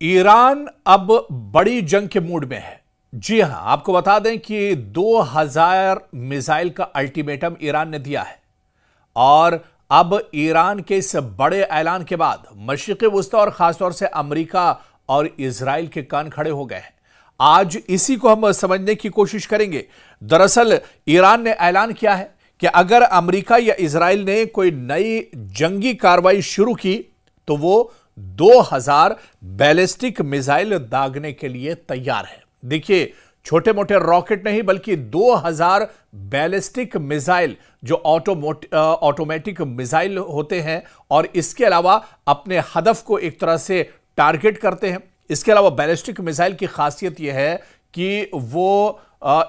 Iran अब बड़ी जंग के मूड में है। जी हां, आपको बता दें कि 2000 मिसाइल का अल्टीमेटम ईरान ने दिया है और अब ईरान के इस बड़े ऐलान के बाद मशरिक़ वुस्ता और खासतौर से अमेरिका और इजराइल के कान खड़े हो गए हैं। आज इसी को हम समझने की कोशिश करेंगे। दरअसल ईरान ने ऐलान किया है कि अगर अमेरिका या इजराइल ने कोई नई जंगी कार्रवाई शुरू की तो वो 2000 बैलिस्टिक मिसाइल दागने के लिए तैयार है। देखिए, छोटे मोटे रॉकेट नहीं बल्कि 2000 बैलिस्टिक मिसाइल जो ऑटोमेटिक मिसाइल होते हैं और इसके अलावा अपने हदफ को एक तरह से टारगेट करते हैं। इसके अलावा बैलिस्टिक मिसाइल की खासियत यह है कि वो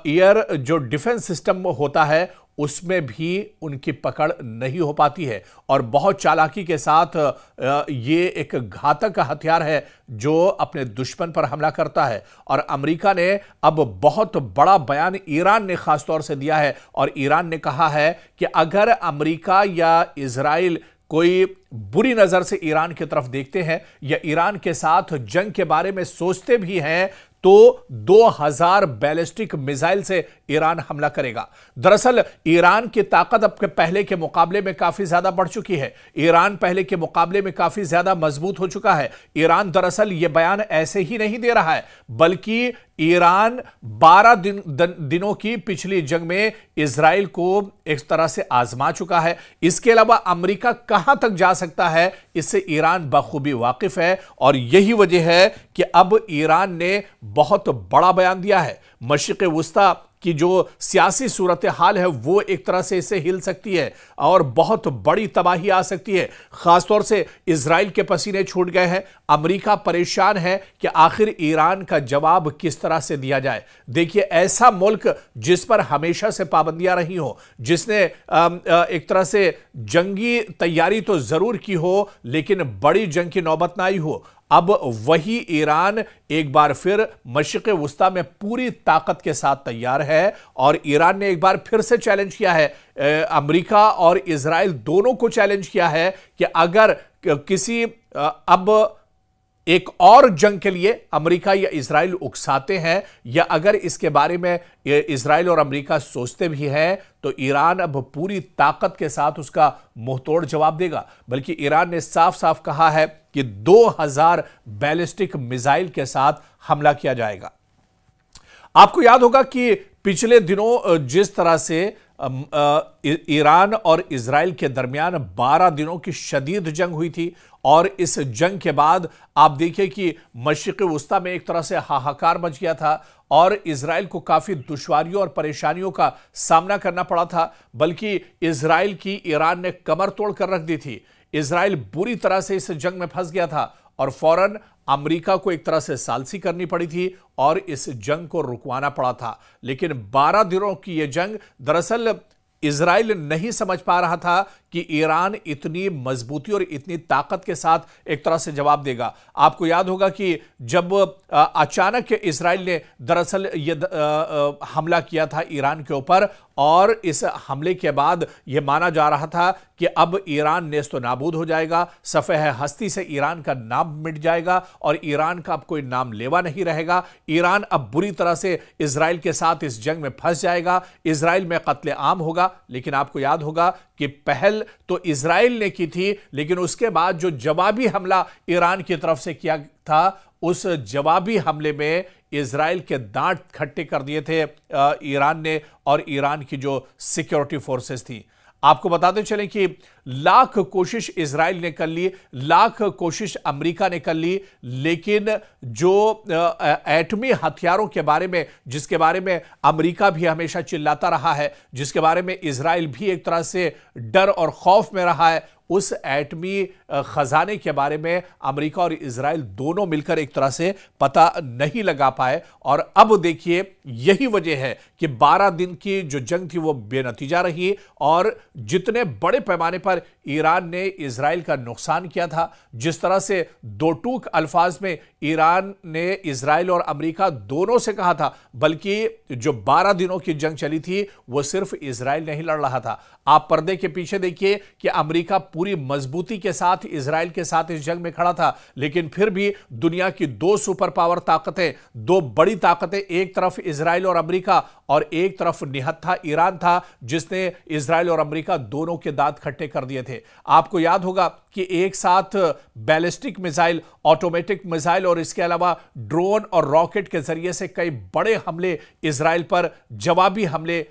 एयर जो डिफेंस सिस्टम होता है उसमें भी उनकी पकड़ नहीं हो पाती है और बहुत चालाकी के साथ ये एक घातक हथियार है जो अपने दुश्मन पर हमला करता है। और अमेरिका ने अब बहुत बड़ा बयान ईरान ने खासतौर से दिया है और ईरान ने कहा है कि अगर अमेरिका या इजराइल कोई बुरी नजर से ईरान की तरफ देखते हैं या ईरान के साथ जंग के बारे में सोचते भी हैं तो 2000 बैलिस्टिक मिसाइल से ईरान हमला करेगा। दरअसल ईरान की ताकत अब पहले के मुकाबले में काफी ज्यादा बढ़ चुकी है। ईरान पहले के मुकाबले में काफी ज्यादा मजबूत हो चुका है। ईरान दरअसल यह बयान ऐसे ही नहीं दे रहा है बल्कि ईरान 12 दिनों की पिछली जंग में इजराइल को एक तरह से आजमा चुका है। इसके अलावा अमेरिका कहां तक जा सकता है इससे ईरान बखूबी वाकिफ है और यही वजह है कि अब ईरान ने बहुत बड़ा बयान दिया है। मशरिक़ वुस्ता की जो सियासी सूरत हाल है वो एक तरह से इससे हिल सकती है और बहुत बड़ी तबाही आ सकती है। खासतौर से इजराइल के पसीने छूट गए हैं। अमेरिका परेशान है कि आखिर ईरान का जवाब किस तरह से दिया जाए। देखिए, ऐसा मुल्क जिस पर हमेशा से पाबंदियां रही हो, जिसने एक तरह से जंगी तैयारी तो जरूर की हो लेकिन बड़ी जंग की नौबत ना आई हो, अब वही ईरान एक बार फिर मशरिक़ वुस्ता में पूरी ताकत के साथ तैयार है और ईरान ने एक बार फिर से चैलेंज किया है। अमेरिका और इजराइल दोनों को चैलेंज किया है कि अगर किसी अब एक और जंग के लिए अमेरिका या इजराइल उकसाते हैं या अगर इसके बारे में इजराइल और अमेरिका सोचते भी हैं तो ईरान अब पूरी ताकत के साथ उसका मुंहतोड़ जवाब देगा। बल्कि ईरान ने साफ साफ कहा है कि 2000 बैलिस्टिक मिसाइल के साथ हमला किया जाएगा। आपको याद होगा कि पिछले दिनों जिस तरह से ईरान और इजराइल के दरमियान 12 दिनों की शदीद जंग हुई थी और इस जंग के बाद आप देखिए कि मशरिक़ वुस्ता में एक तरह से हाहाकार मच गया था और इजराइल को काफी दुश्वारियों और परेशानियों का सामना करना पड़ा था। बल्कि इजराइल की ईरान ने कमर तोड़ कर रख दी थी। इजराइल बुरी तरह से इस जंग में फंस गया था और फौरन अमेरिका को एक तरह से सालसी करनी पड़ी थी और इस जंग को रुकवाना पड़ा था। लेकिन 12 दिनों की यह जंग दरअसल इजराइल नहीं समझ पा रहा था कि ईरान इतनी मजबूती और इतनी ताकत के साथ एक तरह से जवाब देगा। आपको याद होगा कि जब अचानक इजराइल ने दरअसल ये हमला किया था ईरान के ऊपर और इस हमले के बाद यह माना जा रहा था कि अब ईरान नेस्तो नाबूद हो जाएगा, सफ़ेह हस्ती से ईरान का नाम मिट जाएगा और ईरान का अब कोई नाम लेवा नहीं रहेगा। ईरान अब बुरी तरह से इजराइल के साथ इस जंग में फंस जाएगा, इजराइल में कत्ले आम होगा। लेकिन आपको याद होगा कि पहल तो इजराइल ने की थी लेकिन उसके बाद जो जवाबी हमला ईरान की तरफ से किया था उस जवाबी हमले में इजराइल के दांत खट्टे कर दिए थे ईरान ने और ईरान की जो सिक्योरिटी फोर्सेस थी। आपको बताते चलें कि लाख कोशिश इजराइल ने कर ली, लाख कोशिश अमेरिका ने कर ली, लेकिन जो एटमी हथियारों के बारे में जिसके बारे में अमेरिका भी हमेशा चिल्लाता रहा है, जिसके बारे में इजराइल भी एक तरह से डर और खौफ में रहा है, उस एटमी खजाने के बारे में अमेरिका और इजराइल दोनों मिलकर एक तरह से पता नहीं लगा पाए। और अब देखिए, यही वजह है कि 12 दिन की जो जंग थी वो बेनतीजा रही और जितने बड़े पैमाने पर पर ईरान ने इजराइल का नुकसान किया था, जिस तरह से दो टूक अल्फाज में ईरान ने इजराइल और अमेरिका दोनों से कहा था, बल्कि जो 12 दिनों की जंग चली थी वो सिर्फ इजराइल नहीं लड़ रहा था। आप पर्दे के पीछे देखिए कि अमेरिका पूरी मजबूती के साथ इजराइल के साथ इस जंग में खड़ा था, लेकिन फिर भी दुनिया की दो सुपर पावर ताकतें, दो बड़ी ताकतें, एक तरफ इजराइल और अमेरिका और एक तरफ निहत्था ईरान था, जिसने इजराइल और अमेरिका दोनों के दांत खट्टे कर दिए थे। आपको याद होगा कि एक साथ बैलिस्टिक मिसाइल, ऑटोमेटिक मिसाइल और इसके अलावा ड्रोन और रॉकेट के जरिए से कई बड़े हमले इजराइल पर, जवाबी हमले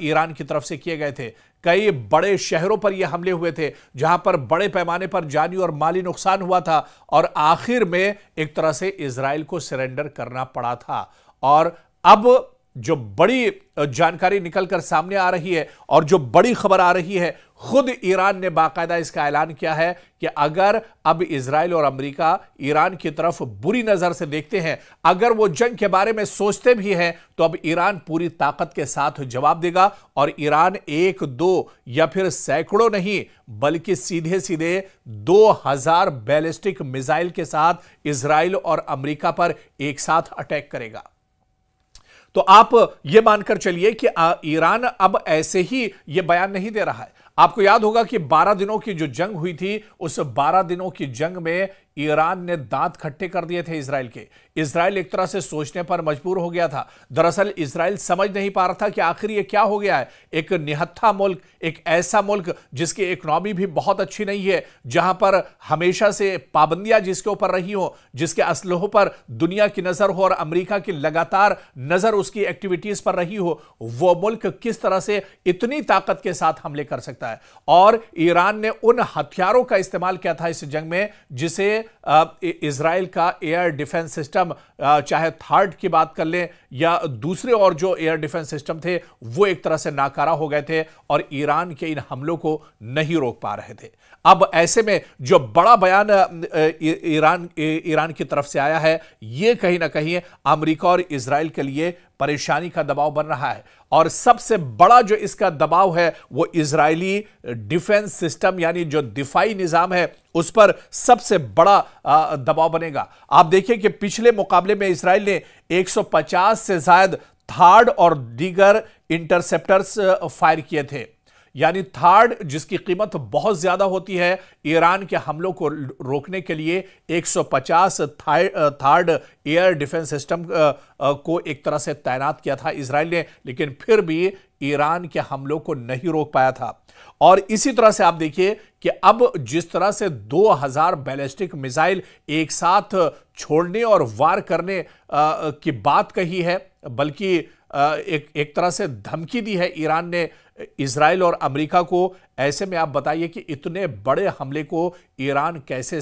ईरान की तरफ से किए गए थे। कई बड़े शहरों पर यह हमले हुए थे जहां पर बड़े पैमाने पर जानी और माली नुकसान हुआ था और आखिर में एक तरह से इजराइल को सरेंडर करना पड़ा था। और अब जो बड़ी जानकारी निकलकर सामने आ रही है और जो बड़ी खबर आ रही है, खुद ईरान ने बाकायदा इसका ऐलान किया है कि अगर अब इजराइल और अमेरिका ईरान की तरफ बुरी नजर से देखते हैं, अगर वो जंग के बारे में सोचते भी हैं, तो अब ईरान पूरी ताकत के साथ जवाब देगा और ईरान एक दो या फिर सैकड़ों नहीं, बल्कि सीधे सीधे 2000 बैलिस्टिक मिसाइल के साथ इजराइल और अमेरिका पर एक साथ अटैक करेगा। तो आप यह मानकर चलिए कि ईरान अब ऐसे ही यह बयान नहीं दे रहा है। आपको याद होगा कि 12 दिनों की जो जंग हुई थी, उस 12 दिनों की जंग में ईरान ने दांत खट्टे कर दिए थे इजराइल के। इजराइल एक तरह से सोचने पर मजबूर हो गया था। दरअसल इजराइल समझ नहीं पा रहा था कि आखिर ये क्या हो गया है। एक निहत्था मुल्क, एक ऐसा मुल्क जिसकी इकोनॉमी भी बहुत अच्छी नहीं है, जहां पर हमेशा से पाबंदियां जिसके ऊपर रही हो, जिसके असलहों पर दुनिया की नजर हो और अमेरिका की लगातार नजर उसकी एक्टिविटीज पर रही हो, वो मुल्क किस तरह से इतनी ताकत के साथ हमले कर सकता है। और ईरान ने उन हथियारों का इस्तेमाल किया था इस जंग में जिसे इजराइल का एयर डिफेंस सिस्टम, चाहे थर्ड की बात कर लें या दूसरे और जो एयर डिफेंस सिस्टम थे, वो एक तरह से नाकारा हो गए थे और ईरान के इन हमलों को नहीं रोक पा रहे थे। अब ऐसे में जो बड़ा बयान ईरान की तरफ से आया है, यह कहीं ना कहीं अमेरिका और इजराइल के लिए परेशानी का दबाव बन रहा है। और सबसे बड़ा जो इसका दबाव है वो इजरायली डिफेंस सिस्टम, यानी जो दिफाई निजाम है, उस पर सबसे बड़ा दबाव बनेगा। आप देखिए कि पिछले मुकाबले में इजराइल ने 150 से ज्यादा थार्ड और दीगर इंटरसेप्टर्स फायर किए थे। यानी थार्ड, जिसकी कीमत बहुत ज्यादा होती है, ईरान के हमलों को रोकने के लिए 150 थार्ड एयर डिफेंस सिस्टम को एक तरह से तैनात किया था इजराइल ने, लेकिन फिर भी ईरान के हमलों को नहीं रोक पाया था। और इसी तरह से आप देखिए कि अब जिस तरह से 2000 बैलिस्टिक मिसाइल एक साथ छोड़ने और वार करने की बात कही है, बल्कि एक तरह से धमकी दी है ईरान ने इजराइल और अमेरिका को। ऐसे में आप बताइए कि इतने बड़े हमले को ईरान कैसे,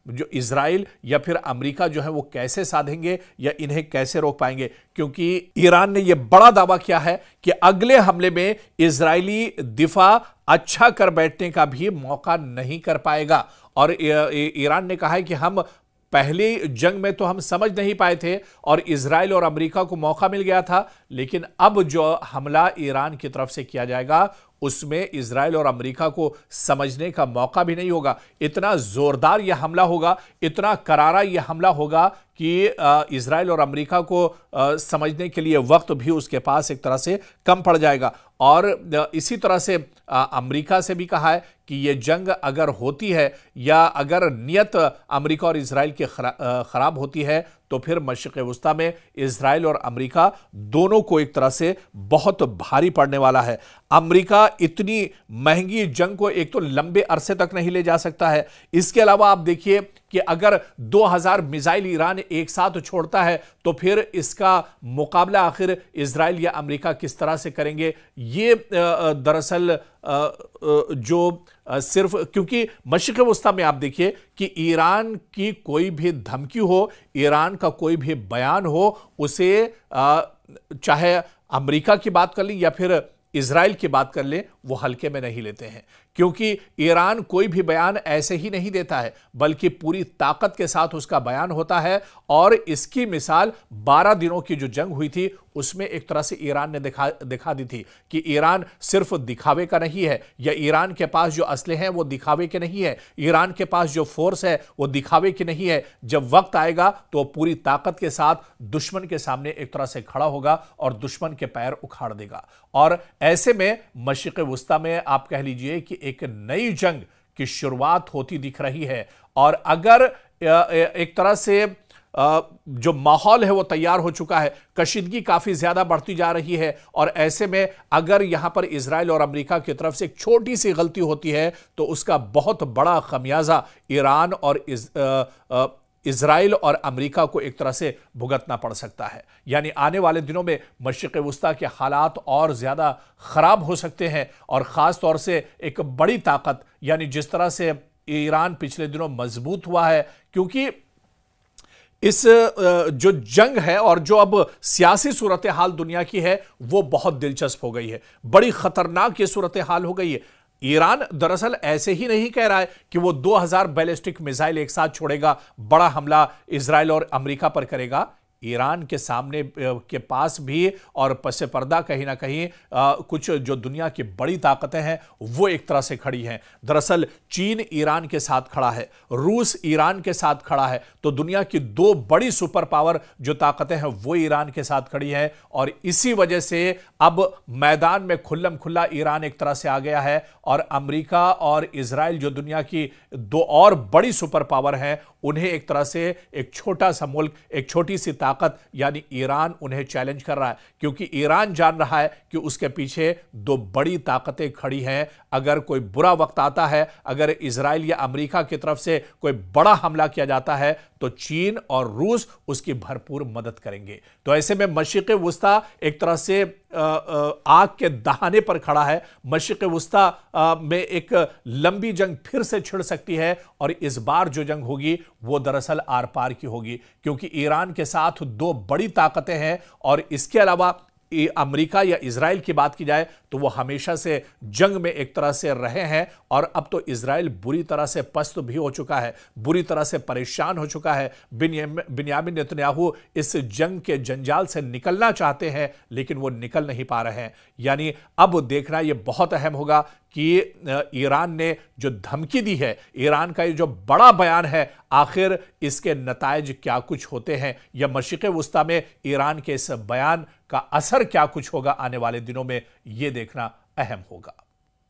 जो इजराइल या फिर अमेरिका जो है वो कैसे साधेंगे या इन्हें कैसे रोक पाएंगे, क्योंकि ईरान ने यह बड़ा दावा किया है कि अगले हमले में इजरायली दिफा अच्छा कर बैठने का भी मौका नहीं कर पाएगा। और ईरान ने कहा है कि हम पहली जंग में तो हम समझ नहीं पाए थे और इजराइल और अमेरिका को मौका मिल गया था, लेकिन अब जो हमला ईरान की तरफ से किया जाएगा उसमें इजराइल और अमेरिका को समझने का मौका भी नहीं होगा। इतना जोरदार यह हमला होगा, इतना करारा यह हमला होगा कि इजराइल और अमेरिका को समझने के लिए वक्त भी उसके पास एक तरह से कम पड़ जाएगा। और इसी तरह से अमेरिका से भी कहा है कि यह जंग अगर होती है या अगर नियत अमेरिका और इजराइल की खराब होती है, तो फिर मशरिक़ वुस्ता में इजराइल और अमेरिका दोनों को एक तरह से बहुत भारी पड़ने वाला है। अमेरिका इतनी महंगी जंग को एक तो लंबे अरसे तक नहीं ले जा सकता है। इसके अलावा आप देखिए कि अगर 2000 मिसाइल ईरान एक साथ छोड़ता है तो फिर इसका मुकाबला आखिर इजराइल या अमेरिका किस तरह से करेंगे। ये दरअसल जो सिर्फ क्योंकि मशरिक़ वुस्ता में आप देखिए कि ईरान की कोई भी धमकी हो, ईरान का कोई भी बयान हो, उसे चाहे अमेरिका की बात कर लें या फिर इजराइल की बात कर लें, वो हल्के में नहीं लेते हैं, क्योंकि ईरान कोई भी बयान ऐसे ही नहीं देता है, बल्कि पूरी ताकत के साथ उसका बयान होता है। और इसकी मिसाल 12 दिनों की जो जंग हुई थी उसमें एक तरह से ईरान ने दिखा दी थी कि ईरान सिर्फ दिखावे का नहीं है, या ईरान के पास जो असले हैं वो दिखावे के नहीं है, ईरान के पास जो फोर्स है वो दिखावे की नहीं है। जब वक्त आएगा तो पूरी ताकत के साथ दुश्मन के सामने एक तरह से खड़ा होगा और दुश्मन के पैर उखाड़ देगा। और ऐसे में मशरिक़ वुस्ता में आप कह लीजिए कि एक नई जंग की शुरुआत होती दिख रही है। और अगर एक तरह से जो माहौल है वो तैयार हो चुका है, कशीदगी काफी ज्यादा बढ़ती जा रही है, और ऐसे में अगर यहां पर इजराइल और अमेरिका की तरफ से एक छोटी सी गलती होती है तो उसका बहुत बड़ा खमियाजा ईरान और इजराइल और अमेरिका को एक तरह से भुगतना पड़ सकता है। यानी आने वाले दिनों में मशरिक़ वुस्ता के हालात और ज्यादा खराब हो सकते हैं। और खास तौर से एक बड़ी ताकत, यानी जिस तरह से ईरान पिछले दिनों मजबूत हुआ है, क्योंकि इस जो जंग है और जो अब सियासी सूरत हाल दुनिया की है वो बहुत दिलचस्प हो गई है, बड़ी खतरनाक ये सूरत हाल हो गई है। ईरान दरअसल ऐसे ही नहीं कह रहा है कि वो 2000 बैलिस्टिक मिसाइल एक साथ छोड़ेगा, बड़ा हमला इजराइल और अमेरिका पर करेगा। ईरान के सामने के पास भी और पसे पर्दा कहीं ना कहीं कुछ जो दुनिया की बड़ी ताकतें हैं वो एक तरह से खड़ी हैं। दरअसल चीन ईरान के साथ खड़ा है, रूस ईरान के साथ खड़ा है, तो दुनिया की दो बड़ी सुपर पावर जो ताकतें हैं वो ईरान के साथ खड़ी हैं। और इसी वजह से अब मैदान में खुल्लम खुल्ला ईरान एक तरह से आ गया है, और अमेरिका और इजराइल जो दुनिया की दो और बड़ी सुपर पावर हैं उन्हें एक तरह से एक छोटा सा मुल्क, एक छोटी सी ताकत यानी ईरान उन्हें चैलेंज कर रहा है, क्योंकि ईरान जान रहा है कि उसके पीछे दो बड़ी ताकतें खड़ी हैं। अगर कोई बुरा वक्त आता है, अगर इजराइल या अमेरिका की तरफ से कोई बड़ा हमला किया जाता है तो चीन और रूस उसकी भरपूर मदद करेंगे। तो ऐसे में मशरिक़ वुस्ता एक तरह से आग के दहाने पर खड़ा है। मशरिक़ वुस्ता में एक लंबी जंग फिर से छिड़ सकती है, और इस बार जो जंग होगी वो दरअसल आर पार की होगी, क्योंकि ईरान के साथ दो बड़ी ताकतें हैं। और इसके अलावा अमेरिका या इजराइल की बात की जाए तो वो हमेशा से जंग में एक तरह से रहे हैं, और अब तो इजराइल बुरी तरह से पस्त भी हो चुका है, बुरी तरह से परेशान हो चुका है। बिन्यामिन नेतन्याहू इस जंग के जंजाल से निकलना चाहते हैं लेकिन वो निकल नहीं पा रहे हैं। यानी अब देखना ये बहुत अहम होगा कि ईरान ने जो धमकी दी है, ईरान का ये जो बड़ा बयान है, आखिर इसके नतायज क्या कुछ होते हैं, या मशरिक़ वुस्ता में ईरान के इस बयान का असर क्या कुछ होगा आने वाले दिनों में, यह देखना अहम होगा।